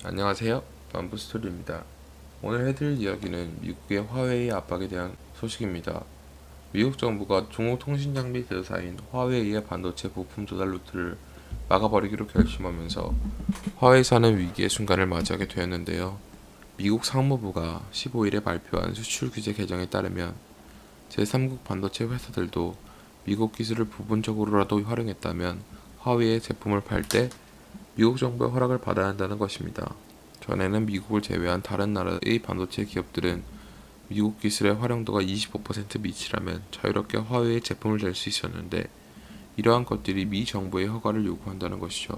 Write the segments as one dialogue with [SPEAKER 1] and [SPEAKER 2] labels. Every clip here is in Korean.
[SPEAKER 1] 안녕하세요. 만부스토리입니다. 오늘 해드릴 이야기는 미국의 화웨이 압박에 대한 소식입니다. 미국 정부가 중국 통신장비 대사인 화웨이의 반도체 부품 조달 루트를 막아버리기로 결심하면서 화웨이사는 위기의 순간을 맞이하게 되었는데요. 미국 상무부가 15일에 발표한 수출 규제 개정에 따르면 제3국 반도체 회사들도 미국 기술을 부분적으로라도 활용했다면 화웨이의 제품을 팔 때 미국 정부의 허락을 받아야 한다는 것입니다. 전에는 미국을 제외한 다른 나라의 반도체 기업들은 미국 기술의 활용도가 25% 미치라면 자유롭게 화웨이의 제품을 낼 수 있었는데 이러한 것들이 미 정부의 허가를 요구한다는 것이죠.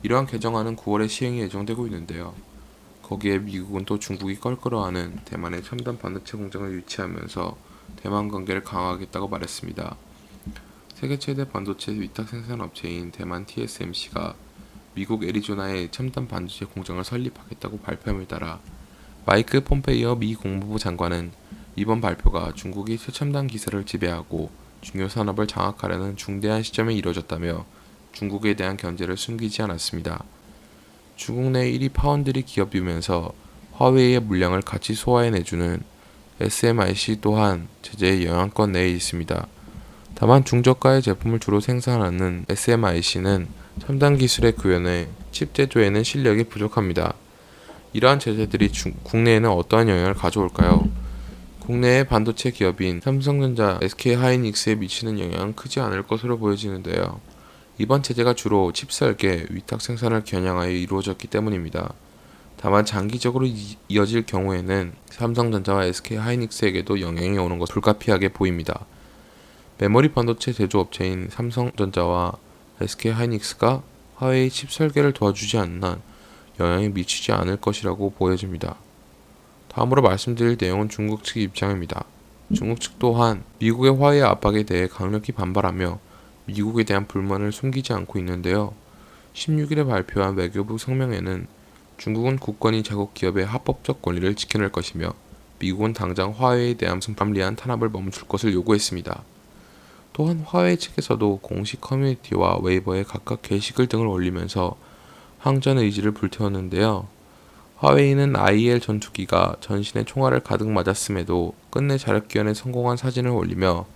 [SPEAKER 1] 이러한 개정안은 9월에 시행이 예정되고 있는데요. 거기에 미국은 또 중국이 껄끄러워하는 대만에 첨단 반도체 공장을 유치하면서 대만 관계를 강화하겠다고 말했습니다. 세계 최대 반도체 위탁 생산 업체인 대만 TSMC가 미국 애리조나에 첨단 반도체 공장을 설립하겠다고 발표함에 따라 마이크 폼페이오 미 국무부 장관은 이번 발표가 중국이 최첨단 기술을 지배하고 중요 산업을 장악하려는 중대한 시점에 이뤄졌다며 중국에 대한 견제를 숨기지 않았습니다. 중국 내 1위 파운드리 기업이면서 화웨이의 물량을 같이 소화해내주는 SMIC 또한 제재의 영향권 내에 있습니다. 다만 중저가의 제품을 주로 생산하는 SMIC는 첨단 기술의 구현에 칩 제조에는 실력이 부족합니다. 이러한 제재들이 국내에는 어떠한 영향을 가져올까요? 국내의 반도체 기업인 삼성전자, SK하이닉스에 미치는 영향은 크지 않을 것으로 보여지는데요. 이번 제재가 주로 칩 설계, 위탁 생산을 겨냥하여 이루어졌기 때문입니다. 다만 장기적으로 이어질 경우에는 삼성전자와 SK하이닉스에게도 영향이 오는 것은 불가피하게 보입니다. 메모리 반도체 제조업체인 삼성전자와 SK하이닉스가 화웨이 칩 설계를 도와주지 않는 한 영향이 미치지 않을 것이라고 보여집니다. 다음으로 말씀드릴 내용은 중국 측 입장입니다. 중국 측 또한 미국의 화웨이 압박에 대해 강력히 반발하며 미국에 대한 불만을 숨기지 않고 있는데요. 16일에 발표한 외교부 성명에는 중국은 굳건히 자국 기업의 합법적 권리를 지켜낼 것이며 미국은 당장 화웨이에 대한 불합리한 탄압을 멈출 것을 요구했습니다. 또한 화웨이 측에서도 공식 커뮤니티와 웨이버에 각각 게시글 등을 올리면서 항전 의지를 불태웠는데요. 화웨이는 IL 전투기가 전신에 총알을 가득 맞았음에도 끝내 자력기원에 성공한 사진을 올리며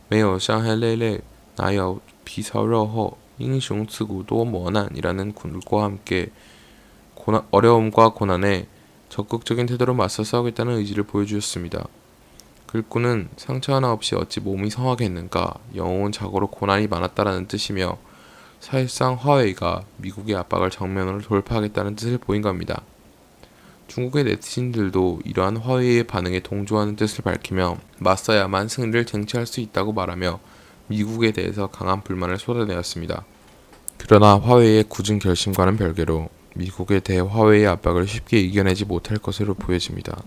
[SPEAKER 1] 매우 샹헬레레 나여 비서러허 잉숑츠구도 머난이라는 글과 함께 어려움과 고난에 적극적인 태도로 맞서 싸우겠다는 의지를 보여주었습니다. 글꾼은 상처 하나 없이 어찌 몸이 성하겠는가, 영웅은 자고로 고난이 많았다라는 뜻이며 사실상 화웨이가 미국의 압박을 정면으로 돌파하겠다는 뜻을 보인 겁니다. 중국의 네티즌들도 이러한 화웨이의 반응에 동조하는 뜻을 밝히며 맞서야만 승리를 쟁취할 수 있다고 말하며 미국에 대해서 강한 불만을 쏟아내었습니다. 그러나 화웨이의 굳은 결심과는 별개로 미국에 대해 화웨이의 압박을 쉽게 이겨내지 못할 것으로 보여집니다.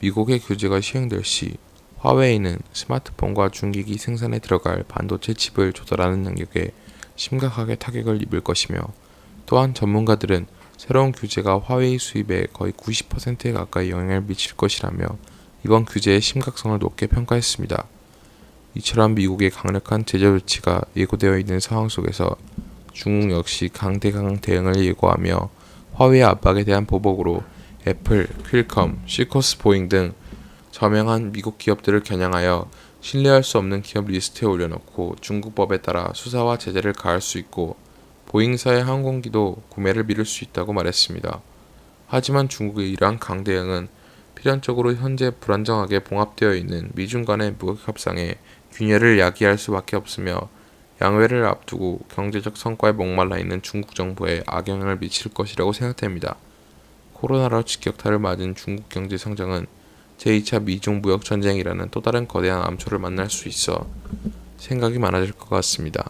[SPEAKER 1] 미국의 규제가 시행될 시 화웨이는 스마트폰과 중기기 생산에 들어갈 반도체 칩을 조달하는 능력에 심각하게 타격을 입을 것이며 또한 전문가들은 새로운 규제가 화웨이 수입에 거의 90%에 가까이 영향을 미칠 것이라며 이번 규제의 심각성을 높게 평가했습니다. 이처럼 미국의 강력한 제재 조치가 예고되어 있는 상황 속에서 중국 역시 강대강 대응을 예고하며 화웨이 압박에 대한 보복으로 애플, 퀼컴, 시커스 보잉 등 저명한 미국 기업들을 겨냥하여 신뢰할 수 없는 기업 리스트에 올려놓고 중국법에 따라 수사와 제재를 가할 수 있고 보잉사의 항공기도 구매를 미룰 수 있다고 말했습니다. 하지만 중국의 이러한 강대응은 필연적으로 현재 불안정하게 봉합되어 있는 미중 간의 무역 협상에 균열을 야기할 수밖에 없으며 양회를 앞두고 경제적 성과에 목말라 있는 중국 정부에 악영향을 미칠 것이라고 생각됩니다. 코로나로 직격탄을 맞은 중국 경제 성장은 제2차 미중 무역 전쟁이라는 또 다른 거대한 암초를 만날 수 있어 생각이 많아질 것 같습니다.